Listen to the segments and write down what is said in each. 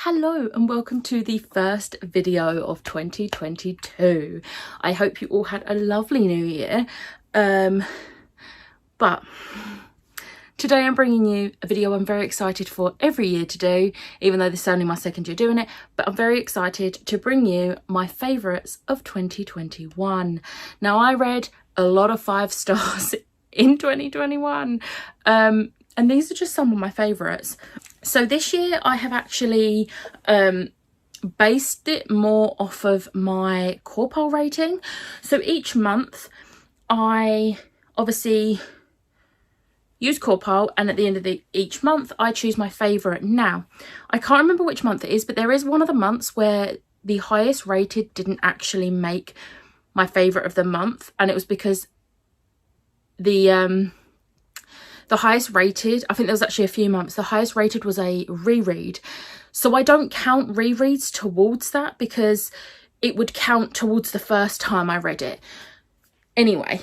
Hello and welcome to the first video of 2022. I hope you all had a lovely new year. But today I'm bringing you a video I'm very excited for every year to do, even though this is only my second year doing it, but I'm very excited to bring you my favourites of 2021. Now, I read a lot of 5 stars in 2021, and these are just some of my favourites. So this year I have actually based it more off of my core pile rating. So each month I obviously use core pile, and at the end of each month I choose my favourite. Now, I can't remember which month it is, but there is one of the months where the highest rated didn't actually make my favourite of the month, and it was because the highest rated, I think there was actually a few months, the highest rated was a reread. So I don't count rereads towards that because it would count towards the first time I read it. Anyway,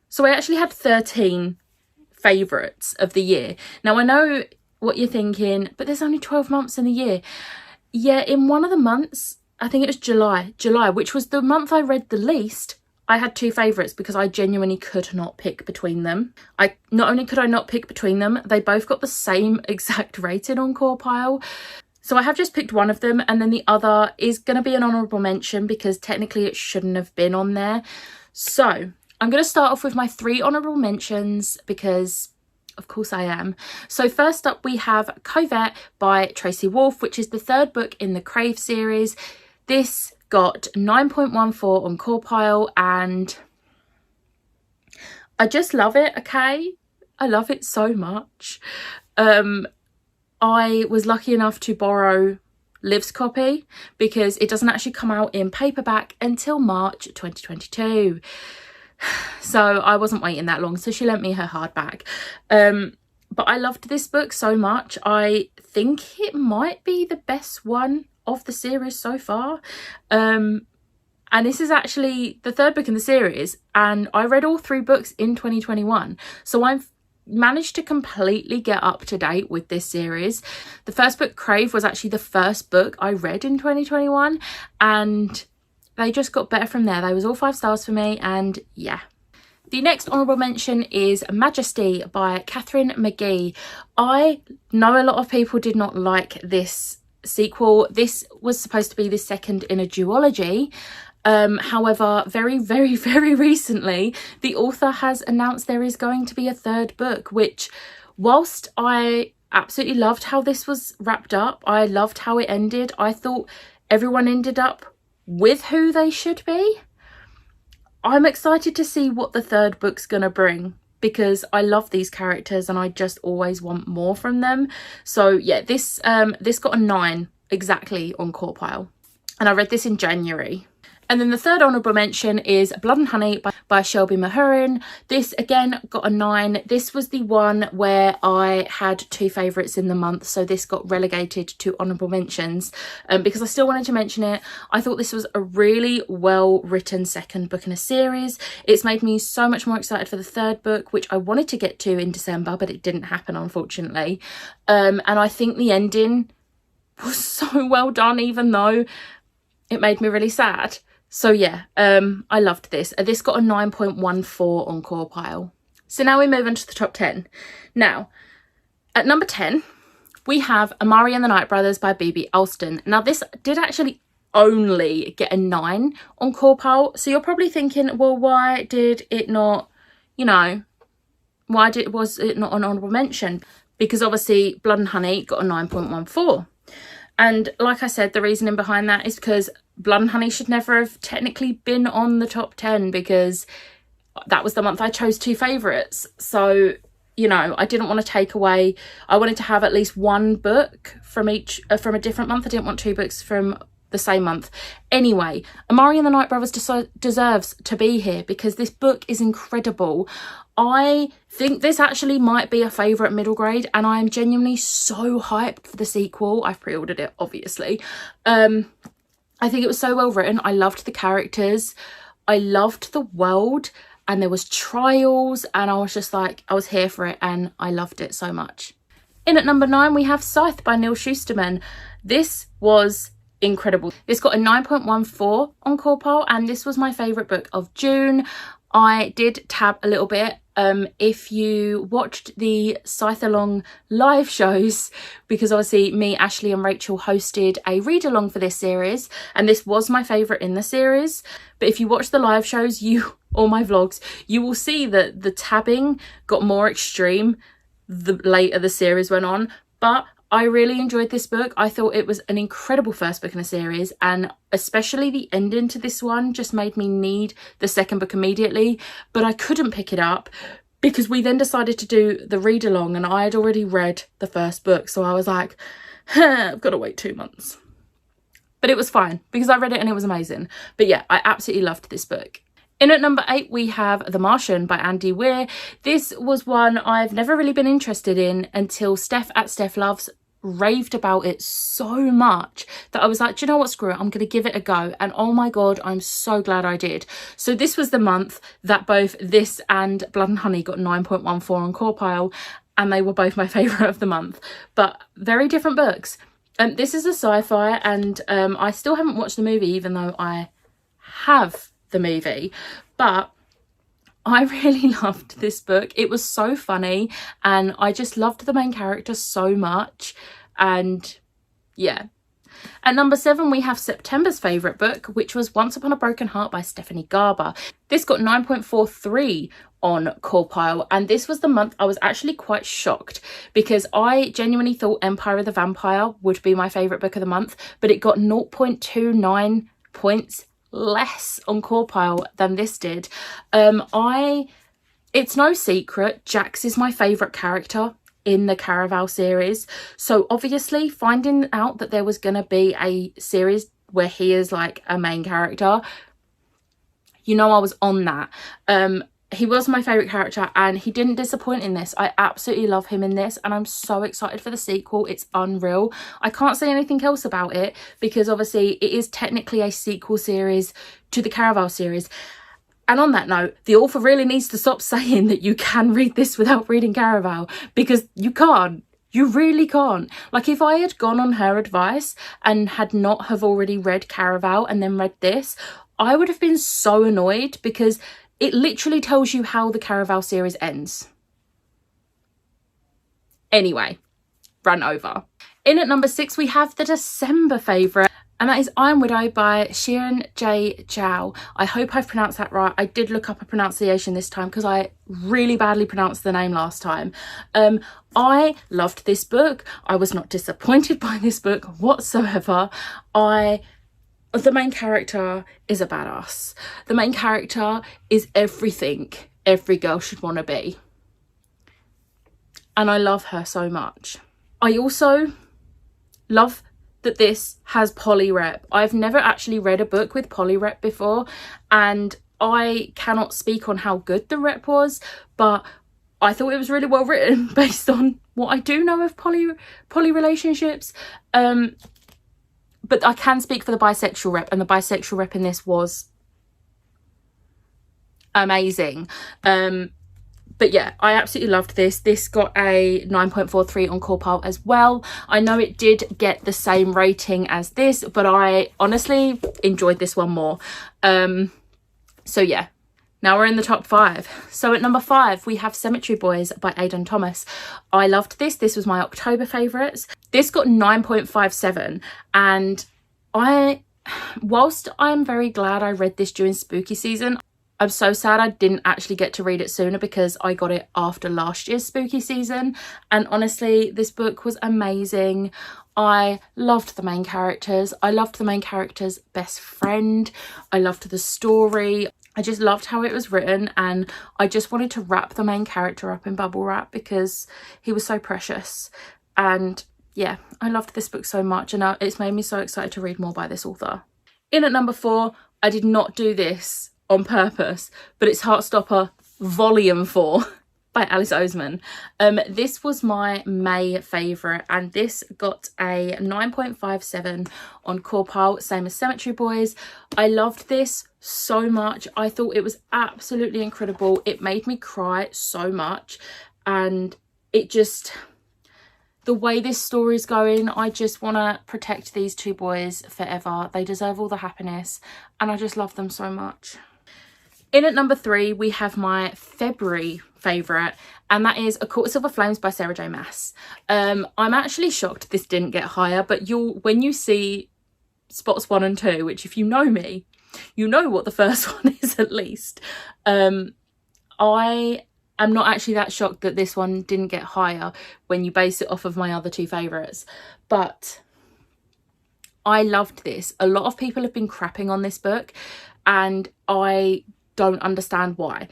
so I actually had 13 favourites of the year. Now, I know what you're thinking, but there's only 12 months in the year. Yeah, in one of the months, I think it was July, which was the month I read the least, I had 2 favourites because I genuinely could not pick between them. Not only could I not pick between them, they both got the same exact rating on core pile. So I have just picked one of them, and then the other is going to be an honourable mention because technically it shouldn't have been on there. So I'm going to start off with my 3 honourable mentions because of course I am. So first up we have Covert by Tracy Wolfe, which is the 3rd book in the Crave series. This got 9.14 on core pile and I just love it. Okay, I love it so much. I was lucky enough to borrow Liv's copy because it doesn't actually come out in paperback until March 2022, so I wasn't waiting that long, so she lent me her hardback. But I loved this book so much. I think it might be the best one of the series so far, and this is actually the 3rd book in the series, and I read all 3 books in 2021, so I've managed to completely get up to date with this series. The first book, Crave, was actually the first book I read in 2021, and they just got better from there. They was all 5 stars for me, and yeah. The next honourable mention is Majesty by Catherine McGee. I know a lot of people did not like this sequel. This was supposed to be the second in a duology. However, very recently the author has announced there is going to be a 3rd book, which, whilst I absolutely loved how this was wrapped up, I loved how it ended, I thought everyone ended up with who they should be, I'm excited to see what the 3rd book's gonna bring because I love these characters and I just always want more from them. So yeah, this got a 9 exactly on core pile, and I read this in January. And then the 3rd honourable mention is Blood and Honey by Shelby Mahurin. This again got a 9. This was the one where I had 2 favourites in the month, so this got relegated to honourable mentions because I still wanted to mention it. I thought this was a really well written 2nd book in a series. It's made me so much more excited for the 3rd book, which I wanted to get to in December, but it didn't happen, unfortunately. And I think the ending was so well done, even though it made me really sad. So yeah, I loved this. This got a 9.14 on core pile. So now we move on to the top 10. Now, at number 10, we have Amari and the Night Brothers by B.B. Alston. Now, this did actually only get a 9 on core pile. So you're probably thinking, well, why did it not, was it not an honourable mention? Because obviously Blood and Honey got a 9.14. And like I said, the reasoning behind that is because Blood and Honey should never have technically been on the top 10 because that was the month I chose 2 favourites. So, I didn't want to take away, I wanted to have at least 1 book from each, from a different month. I didn't want 2 books from the same month. Anyway, Amari and the Night Brothers deserves to be here because this book is incredible. I think this actually might be a favourite middle grade, and I am genuinely so hyped for the sequel. I've pre-ordered it, obviously. I think it was so well written. I loved the characters. I loved the world, and there was trials, and I was just like, I was here for it, and I loved it so much. In at number 9, we have Scythe by Neil Shusterman. This was incredible. This got a 9.14 on Corpal, and this was my favourite book of June. I did tab a little bit. If you watched the Scythe along live shows, because obviously me, Ashley and Rachel hosted a read along for this series, and this was my favourite in the series. But if you watch the live shows, or my vlogs, you will see that the tabbing got more extreme the later the series went on. But I really enjoyed this book. I thought it was an incredible first book in a series, and especially the ending to this one just made me need the second book immediately, but I couldn't pick it up because we then decided to do the read along and I had already read the first book, so I was like, I've got to wait 2 months. But it was fine because I read it and it was amazing. But yeah, I absolutely loved this book. In at number 8, we have The Martian by Andy Weir. This was one I've never really been interested in until Steph at Steph Loves raved about it so much that I was like, do you know what, screw it, I'm going to give it a go. And oh my god, I'm so glad I did. So this was the month that both this and Blood and Honey got 9.14 on Corpal, and they were both my favourite of the month, but very different books. This is a sci-fi, and I still haven't watched the movie, even though I have the movie, but I really loved this book. It was so funny and I just loved the main character so much. And yeah. At number 7, we have September's favourite book, which was Once Upon a Broken Heart by Stephanie Garber. This got 9.43 on Corpal, and this was the month I was actually quite shocked because I genuinely thought Empire of the Vampire would be my favourite book of the month, but it got 0.29 points less on Corpal than this did. It's no secret, Jax is my favourite character in the Caraval series, so obviously finding out that there was going to be a series where he is like a main character, you know, I was on that. He was my favourite character and he didn't disappoint in this. I absolutely love him in this and I'm so excited for the sequel. It's unreal. I can't say anything else about it because obviously it is technically a sequel series to the Caraval series. And on that note, the author really needs to stop saying that you can read this without reading Caraval, because you can't. You really can't. Like, if I had gone on her advice and had not have already read Caraval and then read this, I would have been so annoyed because it literally tells you how the Caraval series ends. Anyway, run over. In at number 6, we have the December favourite, and that is Iron Widow by Shirin J. Zhao. I hope I've pronounced that right. I did look up a pronunciation this time because I really badly pronounced the name last time. I loved this book. I was not disappointed by this book whatsoever. The main character is a badass. The main character is everything every girl should want to be. And I love her so much. I also love that this has polyrep. I've never actually read a book with polyrep before, and I cannot speak on how good the rep was, but I thought it was really well written based on what I do know of poly relationships. But I can speak for the bisexual rep, and the bisexual rep in this was amazing. But yeah, I absolutely loved this. This got a 9.43 on Corpal as well. I know it did get the same rating as this, but I honestly enjoyed this one more. So yeah, now we're in the top 5. So at number 5, we have Cemetery Boys by Aidan Thomas. I loved this. This was my October favourites. This got 9.57, and whilst I'm very glad I read this during spooky season, I'm so sad I didn't actually get to read it sooner because I got it after last year's spooky season. And honestly, this book was amazing. I loved the main characters. I loved the main character's best friend. I loved the story. I just loved how it was written, and I just wanted to wrap the main character up in bubble wrap because he was so precious. And yeah, I loved this book so much, and it's made me so excited to read more by this author. In at number 4, I did not do this on purpose, but it's Heartstopper Volume 4 by Alice Oseman. This was my May favourite, and this got a 9.57 on Corpal, same as Cemetery Boys. I loved this so much. I thought it was absolutely incredible. It made me cry so much, and it just, the way this story's going, I just want to protect these two boys forever. They deserve all the happiness and I just love them so much. In at number 3, we have my February favourite, and that is A Court of Silver Flames by Sarah J Maas. I'm actually shocked this didn't get higher, but when you see spots 1 and 2, which if you know me, you know what the first one is at least. I am not actually that shocked that this one didn't get higher when you base it off of my other 2 favourites. But I loved this. A lot of people have been crapping on this book and I don't understand why.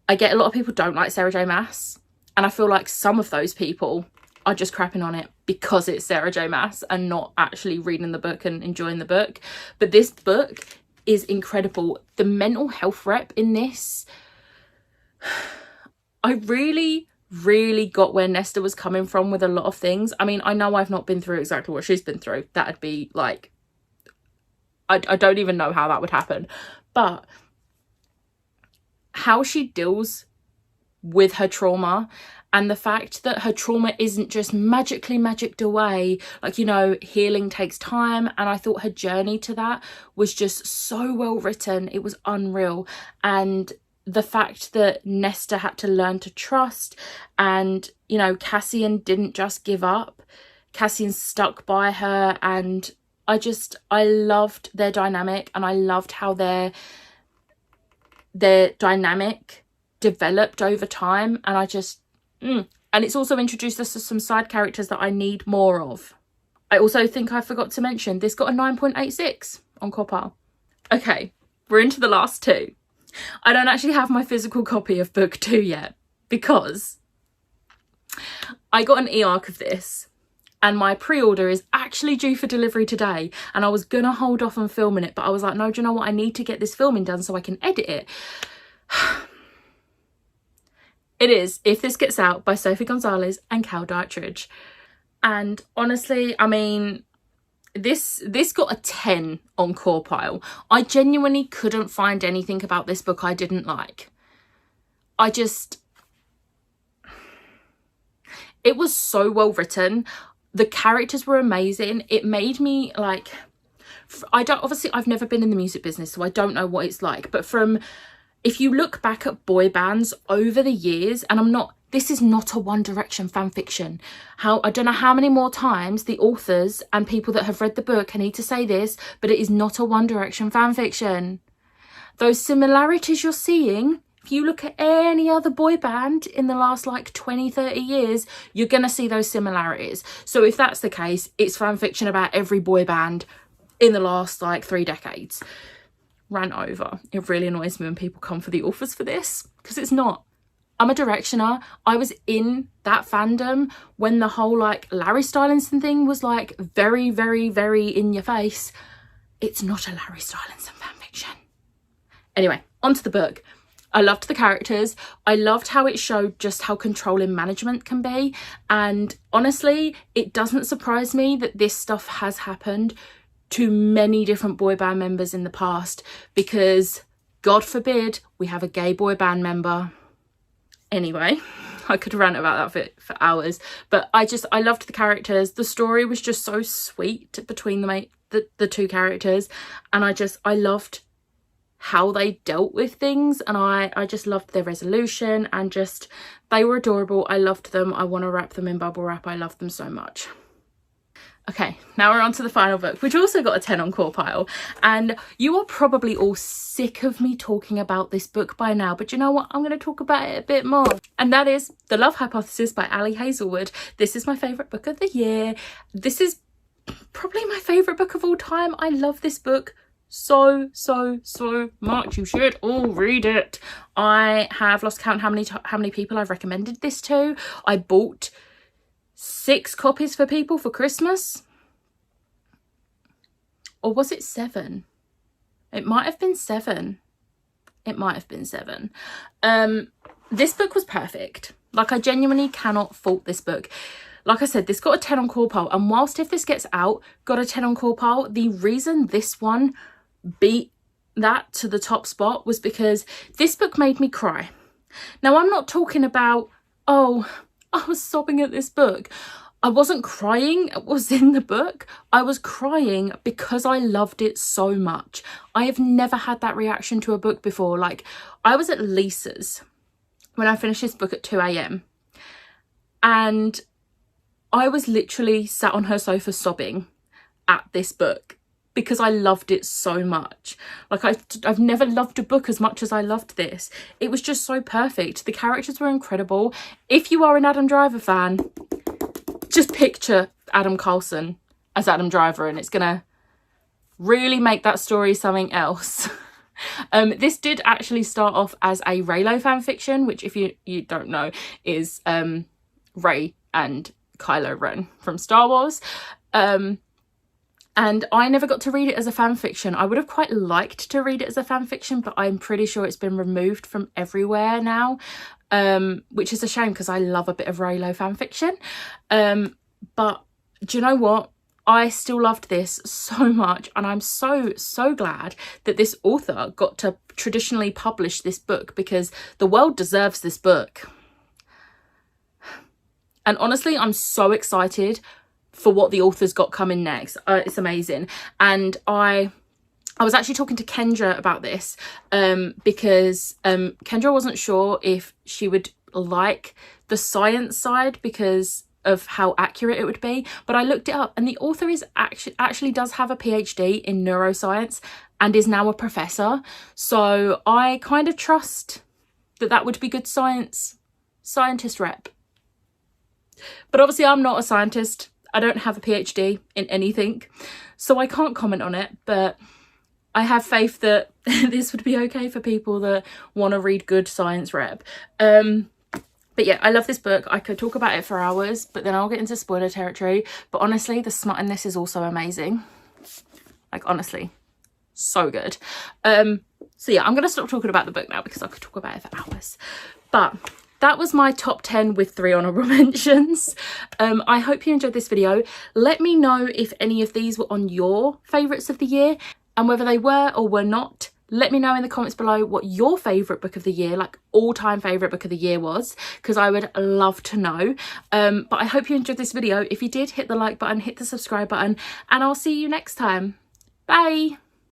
I get a lot of people don't like Sarah J Maas and I feel like some of those people are just crapping on it because it's Sarah J Maas and not actually reading the book and enjoying the book. But this book is incredible. The mental health rep in this, I really got where Nesta was coming from with a lot of things. I mean, I know I've not been through exactly what she's been through. That'd be like, I don't even know how that would happen. But how she deals with her trauma and the fact that her trauma isn't just magically magicked away. Like, you know, healing takes time. And I thought her journey to that was just so well written. It was unreal. And the fact that Nesta had to learn to trust and, you know, Cassian didn't just give up. Cassian stuck by her and I loved their dynamic and I loved how their dynamic developed over time and and it's also introduced us to some side characters that I need more of. I also think I forgot to mention this got a 9.86 on Copper. Okay, we're into the last 2. I don't actually have my physical copy of book 2 yet because I got an e-arc of this and my pre-order is actually due for delivery today and I was gonna hold off on filming it, but I was like, no, do you know what, I need to get this filming done so I can edit it. It is If This Gets Out by Sophie Gonzalez and Cal Dartridge. And honestly, I mean, this got a 10 on Core Pile. I genuinely couldn't find anything about this book I didn't like. It was so well written. The characters were amazing. It made me like, obviously I've never been in the music business, so I don't know what it's like, but if you look back at boy bands over the years, and this is not a One Direction fan fiction. I don't know how many more times the authors and people that have read the book, I need to say this, but it is not a One Direction fan fiction. Those similarities you're seeing, if you look at any other boy band in the last like 20, 30 years, you're going to see those similarities. So if that's the case, it's fan fiction about every boy band in the last like 3 decades. Rant over. It really annoys me when people come for the authors for this because it's not. I'm a Directioner. I was in that fandom when the whole like Larry Stylinson thing was like very, very, very in your face. It's not a Larry Stylinson fanfiction. Anyway, onto the book. I loved the characters. I loved how it showed just how controlling management can be. And honestly, it doesn't surprise me that this stuff has happened to many different boy band members in the past because, God forbid, we have a gay boy band member. Anyway, I could rant about that for hours, but I loved the characters. The story was just so sweet between the 2 characters, and I loved how they dealt with things, and I just loved their resolution, and just they were adorable. I loved them. I want to wrap them in bubble wrap. I love them so much. Okay, now we're on to the final book, which also got a 10 on Core Pile. And you are probably all sick of me talking about this book by now, but you know what? I'm going to talk about it a bit more. And that is The Love Hypothesis by Ali Hazelwood. This is my favourite book of the year. This is probably my favourite book of all time. I love this book so much. You should all read it. I have lost count how many people I've recommended this to. I bought 6 copies for people for Christmas, or was it 7? It might have been 7. This book was perfect. Like, I genuinely cannot fault this book. Like I said, this got a 10 on Core Pile, and whilst If This Gets Out got a 10 on Core Pile, the reason this one beat that to the top spot was because this book made me cry. Now, I'm not talking about, oh, I was sobbing at this book. I wasn't crying, it was in the book. I was crying because I loved it so much. I have never had that reaction to a book before. Like, I was at Lisa's when I finished this book at 2 a.m. and I was literally sat on her sofa sobbing at this book because I loved it so much. Like, I've never loved a book as much as I loved this. It was just so perfect. The characters were incredible. If you are an Adam Driver fan, just picture Adam Carlson as Adam Driver and it's gonna really make that story something else. This did actually start off as a Reylo fanfiction, which, if you don't know, is Rey and Kylo Ren from Star Wars. And I never got to read it as a fanfiction. I would have quite liked to read it as a fanfiction, but I'm pretty sure it's been removed from everywhere now, which is a shame because I love a bit of Reylo fanfiction. But do you know what? I still loved this so much, and I'm so glad that this author got to traditionally publish this book, because the world deserves this book. And honestly, I'm so excited for what the author's got coming next. It's amazing. And I was actually talking to Kendra about this because Kendra wasn't sure if she would like the science side because of how accurate it would be, but I looked it up and the author is actually does have a PhD in neuroscience and is now a professor, so I kind of trust that would be good scientist rep. But obviously I'm not a scientist. I don't have a PhD in anything, so I can't comment on it, but I have faith that this would be okay for people that want to read good science rep. But yeah, I love this book. I could talk about it for hours, but then I'll get into spoiler territory. But honestly, the smut in this is also amazing. Like, honestly, so good. So yeah, I'm going to stop talking about the book now because I could talk about it for hours. But that was my top 10 with 3 honourable mentions. I hope you enjoyed this video. Let me know if any of these were on your favourites of the year and whether they were or were not. Let me know in the comments below what your favourite book of the year, like all-time favourite book of the year was, because I would love to know. But I hope you enjoyed this video. If you did, hit the like button, hit the subscribe button, and I'll see you next time. Bye!